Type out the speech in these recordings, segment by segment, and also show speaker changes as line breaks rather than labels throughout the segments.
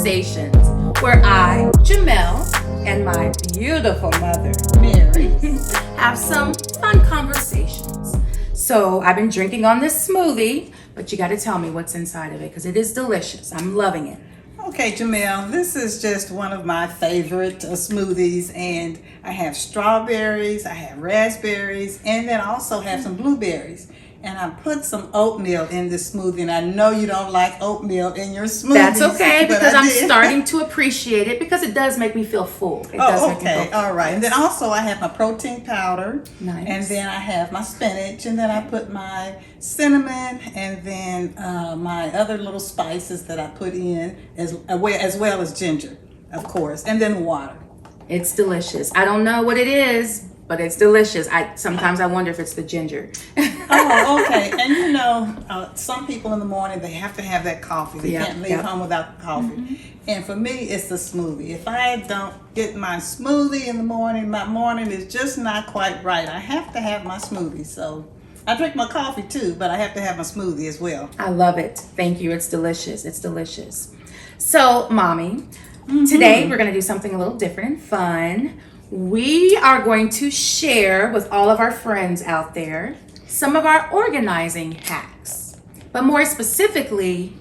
Conversations, where I, Jamelle, and my beautiful mother, Mary, have some fun conversations. So I've been drinking on this smoothie, but you got to tell me what's inside of it because it is delicious. I'm loving it.
Okay, Jamelle, this is just one of my favorite smoothies, and I have strawberries, I have raspberries, and then I also have some blueberries. And I put some oatmeal in this smoothie, and I know you don't like oatmeal in your smoothie.
That's okay, because I'm starting to appreciate it because it does make me feel full. It does make me feel full.
All right. And then also I have my protein powder.
Nice.
And then I have my spinach, and then I put my cinnamon, and then my other little spices that I put in, as well as ginger, of course, and then water.
It's delicious. I don't know what it is, but it's delicious. Sometimes I wonder if it's the ginger.
Oh, okay. And you know, some people in the morning, they have to have that coffee. They can't leave home without coffee. Mm-hmm. And for me, it's the smoothie. If I don't get my smoothie in the morning, my morning is just not quite right. I have to have my smoothie. So I drink my coffee too, but I have to have my smoothie as well.
I love it. Thank you. It's delicious. It's delicious. So, Mommy, today we're going to do something a little different and fun. We are going to share with all of our friends out there some of our organizing hacks, but more specifically,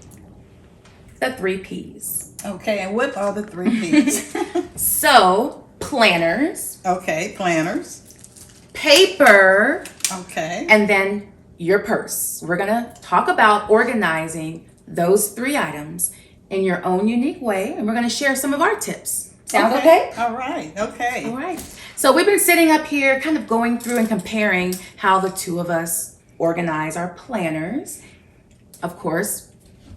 the 3 P's.
Okay, and what are the 3 P's?
So, planners.
Okay, planners.
Paper.
Okay.
And then your purse. We're going to talk about organizing those 3 items in your own unique way, and we're going to share some of our tips. Sound okay?
All right. Okay.
All right. So we've been sitting up here kind of going through and comparing how the two of us organize our planners. Of course,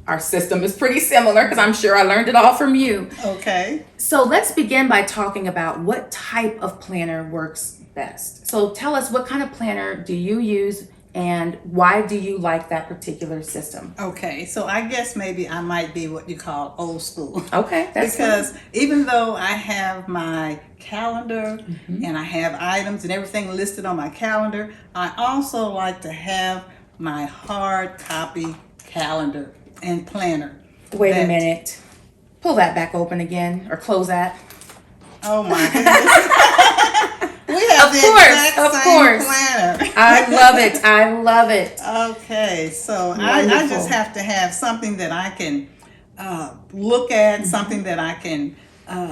our system is pretty similar because I'm sure I learned it all from you.
Okay.
So let's begin by talking about what type of planner works best. So tell us, what kind of planner do you use and why do you like that particular system?
Okay, so I guess maybe I might be what you call old school.
Okay, that's
because even though I have my calendar and I have items and everything listed on my calendar, I also like to have my hard copy calendar and planner.
Wait a minute. Pull that back open again or close that.
Oh my goodness. We have the exact same planner.
I love it.
Okay, so I just have to have something that I can look at, something that I can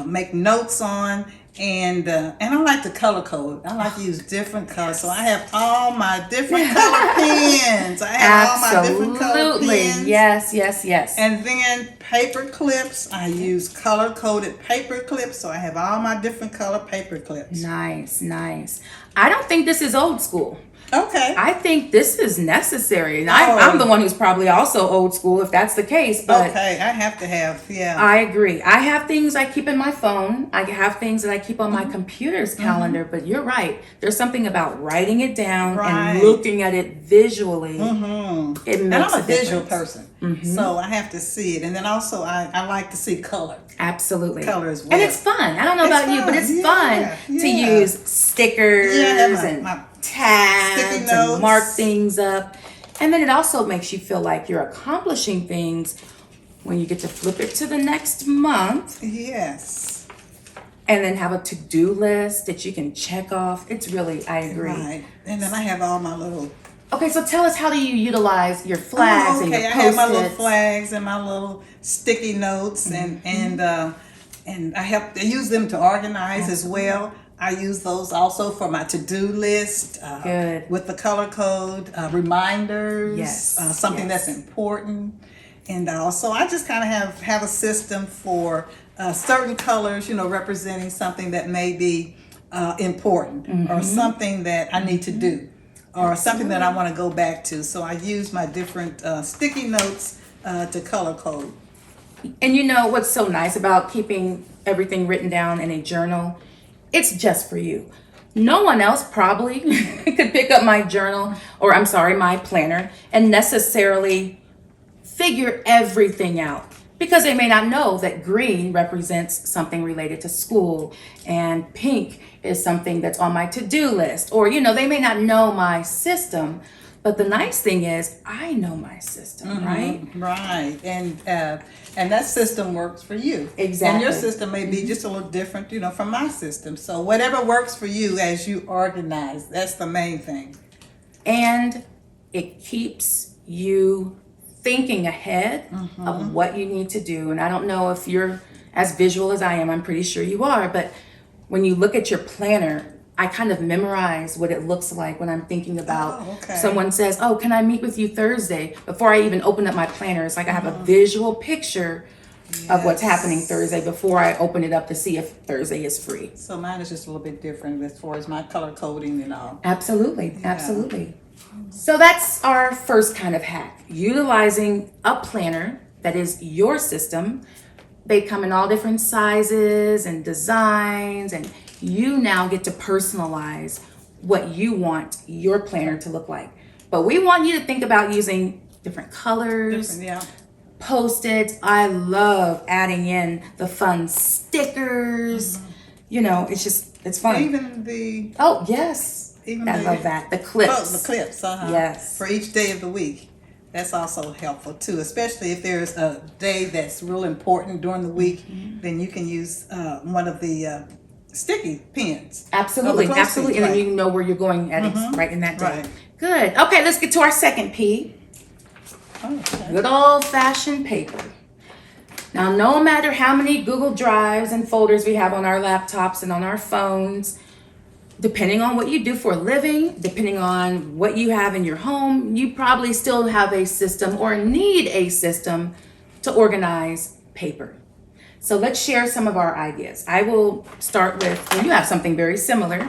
make notes on, and I like to color code. I like to use different colors, so I have all my different color pens. I have all my different color pens.
Yes.
And then paper clips. I use color coded paper clips, so I have all my different color paper clips.
Nice. I don't think this is old school.
Okay.
I think this is necessary. And I'm the one who's probably also old school if that's the case. But
okay, I have to have,
I agree. I have things I keep in my phone. I have things that I keep on my computer's calendar. But you're right. There's something about writing it down and looking at it visually. It makes
and I'm a
difference.
visual person, so I have to see it. And then also I like to see color.
Absolutely.
Color as well.
And it's fun. I don't know about you, but it's fun to use stickers and tabs and mark things up. And then it also makes you feel like you're accomplishing things when you get to flip it to the next month.
Yes.
And then have a to-do list that you can check off. It's really, I agree.
Right. And then I have all my little...
Okay, so tell us, how do you utilize your flags and your Post-its?
I have my little flags and my little sticky notes, and I use them to organize as well. I use those also for my to-do list.
Good.
With the color code, reminders, something that's important. And also I just kind of have a system for certain colors, representing something that may be important or something that I need to do. Or something that I want to go back to. So I use my different sticky notes to color code.
And you know what's so nice about keeping everything written down in a journal? It's just for you. No one else probably could pick up my journal, my planner, and necessarily figure everything out. Because they may not know that green represents something related to school and pink is something that's on my to-do list. Or, they may not know my system, But the nice thing is, I know my system, right?
Right, and that system works for you.
Exactly.
And your system may be just a little different, from my system. So whatever works for you as you organize, that's the main thing.
And it keeps you thinking ahead of what you need to do. And I don't know if you're as visual as I am. I'm pretty sure you are. But when you look at your planner, I kind of memorize what it looks like when I'm thinking about someone says, oh, can I meet with you Thursday? Before I even open up my planner, it's like I have a visual picture of what's happening Thursday before I open it up to see if Thursday is free.
So mine is just a little bit different as far as my color coding and all.
Absolutely. Absolutely. So that's our first kind of hack, utilizing a planner that is your system. They come in all different sizes and designs, and you now get to personalize what you want your planner to look like. But we want you to think about using different colors, Post-its. I love adding in the fun stickers. It's fun.
Even the...
Oh, yes. I love that. The clips.
Oh, the clips,
Yes.
For each day of the week. That's also helpful too, especially if there's a day that's real important during the week, then you can use one of the sticky pens.
Absolutely. And then you know where you're going at right in that day. Right. Good. Okay, let's get to our second P. Okay. Good old-fashioned paper. Now, no matter how many Google Drives and folders we have on our laptops and on our phones, depending on what you do for a living, depending on what you have in your home, you probably still have a system or need a system to organize paper. So let's share some of our ideas. I will start with, and you have something very similar.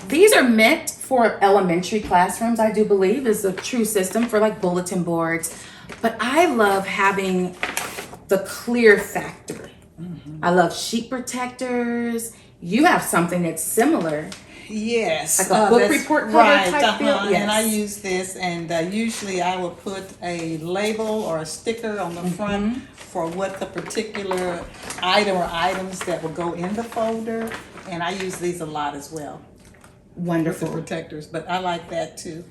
These are meant for elementary classrooms, I do believe, is a true system for like bulletin boards. But I love having the clear factor. I love sheet protectors. You have something that's similar.
Yes.
Like a book report cover type feel. Yes.
And I use this, and usually I will put a label or a sticker on the front for what the particular item or items that will go in the folder. And I use these a lot as well.
Wonderful.
With the protectors, but I like that too.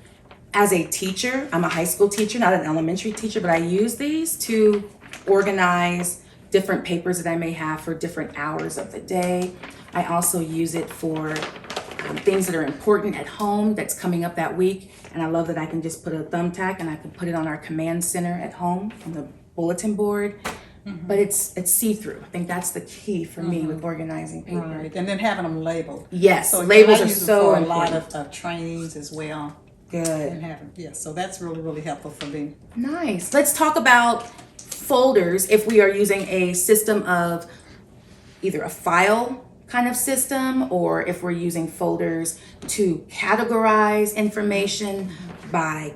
As a teacher, I'm a high school teacher, not an elementary teacher, but I use these to organize different papers that I may have for different hours of the day. I also use it for things that are important at home that's coming up that week. And I love that I can just put a thumbtack and I can put it on our command center at home on the bulletin board. But it's see-through. I think that's the key for me with organizing paper.
Right, and then having them labeled.
Yes,
so
labels
are
so
important. A lot of trainings as well.
Good.
And so that's really, really helpful for me.
Nice. Let's talk about folders if we are using a system of either a file kind of system or if we're using folders to categorize information by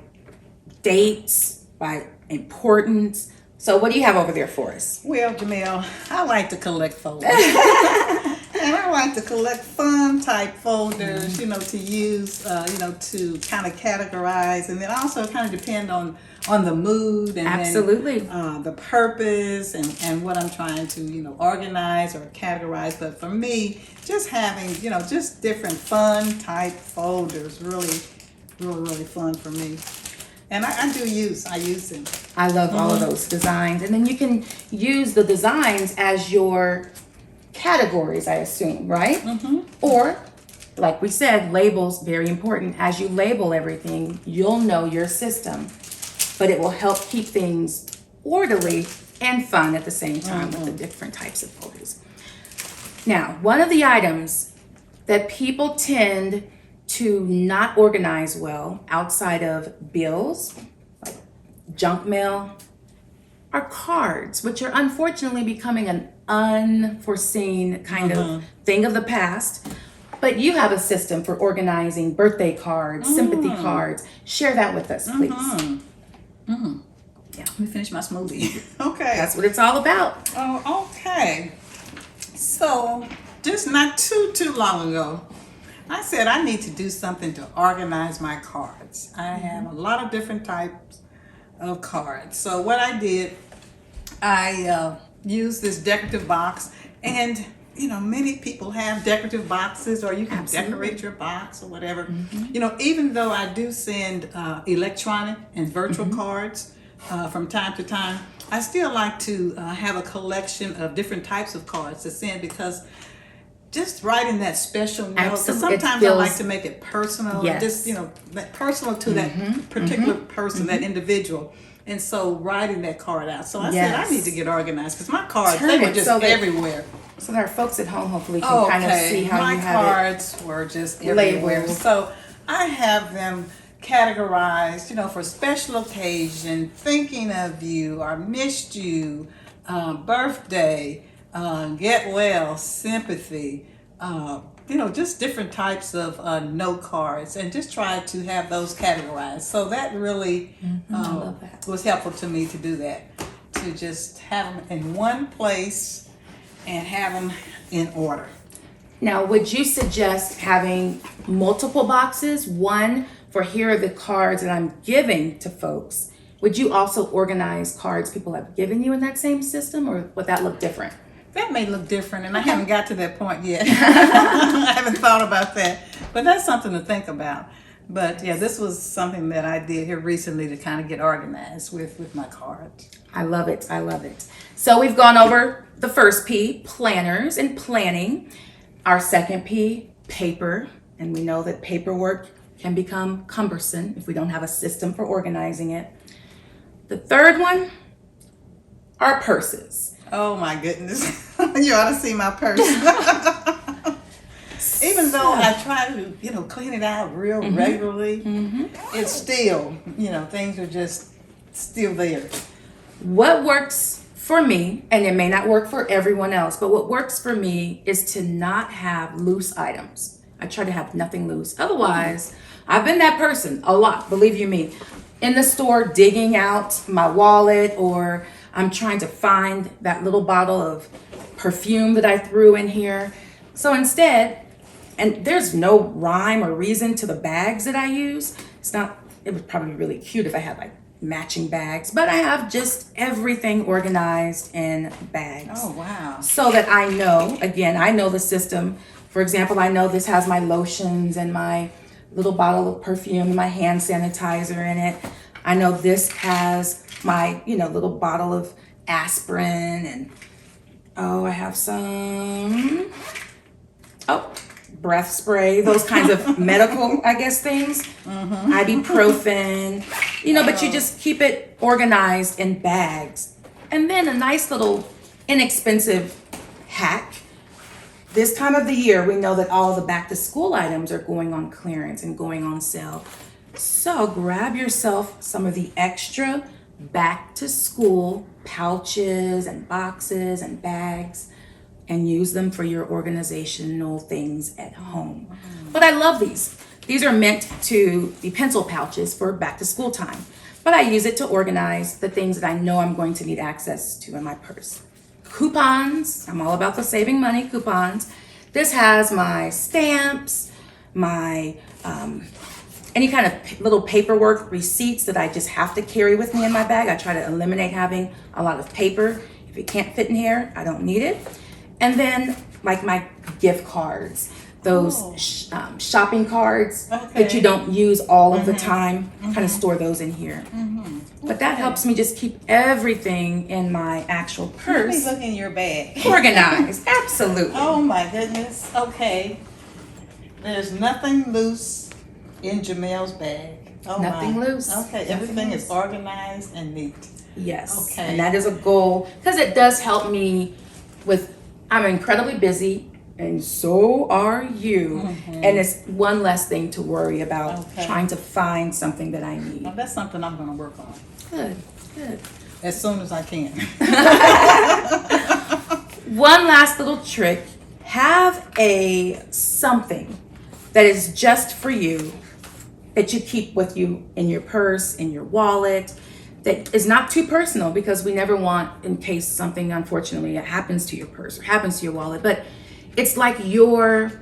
dates, by importance. So what do you have over there for us?
Well, Jamelle, I like to collect folders. And I like to collect fun type folders, to use, to kind of categorize. And then also kind of depend on the mood and
absolutely
then, the purpose and what I'm trying to, organize or categorize. But for me, just having, just different fun type folders, really, really, really fun for me. And I use them.
I love all of those designs. And then you can use the designs as your categories, I assume, right? Or, like we said, labels, very important. As you label everything, you'll know your system. But it will help keep things orderly and fun at the same time with the different types of folders. Now, one of the items that people tend to not organize well outside of bills, like junk mail, are cards, which are unfortunately becoming an unforeseen kind of thing of the past. But you have a system for organizing birthday cards, sympathy cards. Share that with us, please.
Yeah, let me finish my smoothie. Okay.
That's what it's all about.
Oh, okay. So, just not too long ago, I said I need to do something to organize my cards. I have a lot of different types of cards. So what I did, I used this decorative box, and many people have decorative boxes, or you can
Absolutely.
decorate your box or whatever. Even though I do send electronic and virtual cards from time to time, I still like to have a collection of different types of cards to send, because just writing that special note. 'Cause
Absolutely.
sometimes I like to make it personal,
Yes.
just that personal to that particular person, that individual. And so writing that card out. So I said I
Yes.
need to get organized, because my cards,
Turn
they were
it
just
so that-
everywhere.
So that our folks at home hopefully can kind of see how
my
you have
cards were just everywhere.
labeled.
So I have them categorized, for special occasion, thinking of you, or missed you, birthday, get well, sympathy, just different types of note cards, and just try to have those categorized. So that really
I love that.
was helpful to me to do that, to just have them in one place and have them in order.
Now, would you suggest having multiple boxes? One for here are the cards that I'm giving to folks. Would you also organize cards people have given you in that same system, or would that look different?
That may look different, and I haven't got to that point yet. I haven't thought about that, but that's something to think about. But yeah, this was something that I did here recently to kind of get organized with my cards.
I love it. I love it. So we've gone over the first P, planners and planning. Our second P, paper. And we know that paperwork can become cumbersome if we don't have a system for organizing it. The third one, our purses.
Oh my goodness. You ought to see my purse. Even though I try to, clean it out real regularly, it's still, things are just still there.
What works for me, and it may not work for everyone else, but what works for me is to not have loose items. I try to have nothing loose. Otherwise, I've been that person a lot, believe you me, in the store digging out my wallet, or I'm trying to find that little bottle of perfume that I threw in here. So instead, and there's no rhyme or reason to the bags that I use. It was probably really cute if I had like matching bags, but I have just everything organized in bags.
Oh, wow.
So that I know the system. For example, I know this has my lotions and my little bottle of perfume and my hand sanitizer in it. I know this has my, little bottle of aspirin, and I have some, breath spray, those kinds of medical, I guess, things. Ibuprofen, but you just keep it organized in bags. And then a nice little inexpensive hack. This time of the year, we know that all the back to school items are going on clearance and going on sale. So grab yourself some of the extra back to school pouches and boxes and bags and use them for your organizational things at home. But I love these. These are meant to be pencil pouches for back to school time. But I use it to organize the things that I know I'm going to need access to in my purse. Coupons, I'm all about the saving money coupons. This has my stamps, my any kind of little paperwork, receipts that I just have to carry with me in my bag. I try to eliminate having a lot of paper. If it can't fit in here, I don't need it. And then like my gift cards, those shopping cards that you don't use all of the time, kind of store those in here. But that helps me just keep everything in my actual purse.
Let me look in your bag.
Organized, absolutely.
Oh my goodness. Okay. There's nothing loose in Jamelle's bag. Oh,
Nothing loose.
Okay, everything is organized and neat.
Yes.
Okay.
And that is a goal, because it does help me with, I'm incredibly busy, and so are you. And it's one less thing to worry about trying to find something that I need.
Now, that's something I'm going to work on
Good, good.
as soon as I can.
One last little trick, have something that is just for you, that you keep with you in your purse, in your wallet, that is not too personal, because we never want, in case something unfortunately happens to your purse or happens to your wallet, but it's like your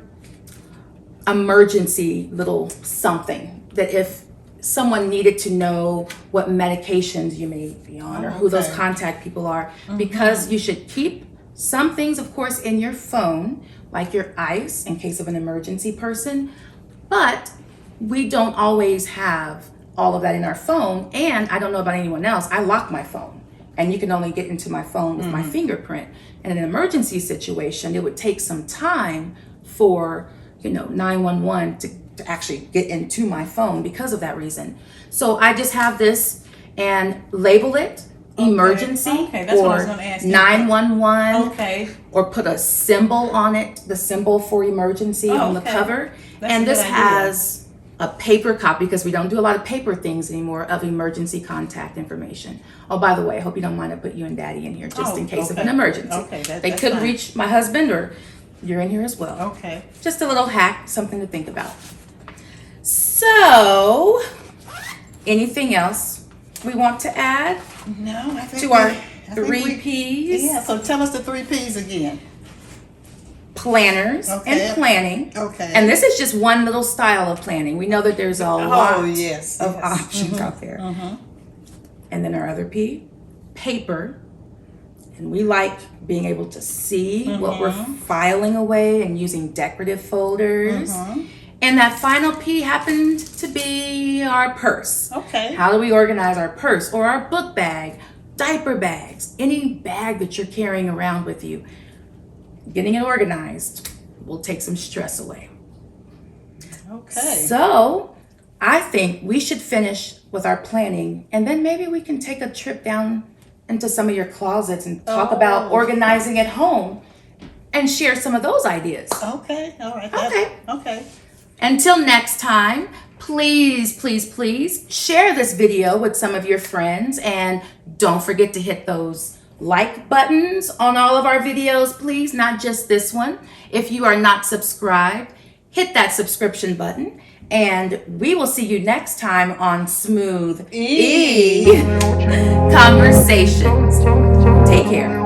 emergency little something that if someone needed to know what medications you may be on or who those contact people are, because you should keep some things, of course, in your phone, like your ice in case of an emergency person, but we don't always have all of that in our phone. And I don't know about anyone else, I lock my phone, and you can only get into my phone with my fingerprint. In an emergency situation, it would take some time for 911 to actually get into my phone because of that reason. So I just have this and label it emergency
Okay, that's what I was
or
gonna ask you.
911,
Okay.
or put a symbol on it, the symbol for emergency on the
okay.
cover.
That's
And
a good
this
idea.
has a paper copy, because we don't do a lot of paper things anymore, of emergency contact information. Oh, by the way, I hope you don't mind I put you and Daddy in here just in case of an emergency.
Okay,
They
that's
could
fine.
reach my husband, or you're in here as well.
Okay.
Just a little hack, something to think about. So, anything else we want to add
No, I think
to our
I think
three P's?
Yeah, so tell us the 3 P's again.
Planners
Okay.
and planning.
Okay.
And this is just one little style of planning. We know that there's a lot
yes,
of
yes.
options out there. And then our other P, paper. And we like being able to see what we're filing away and using decorative folders. And that final P happened to be our purse.
Okay.
How do we organize our purse or our book bag, diaper bags, any bag that you're carrying around with you? Getting it organized will take some stress away.
Okay.
So I think we should finish with our planning, and then maybe we can take a trip down into some of your closets and talk about organizing at home and share some of those ideas.
Okay. All right.
Okay.
Okay.
Until next time, please, please, please share this video with some of your friends, and don't forget to hit those like buttons on all of our videos, please, not just this one. If you are not subscribed, hit that subscription button, and we will see you next time on SmoothiE Conversations. Take care.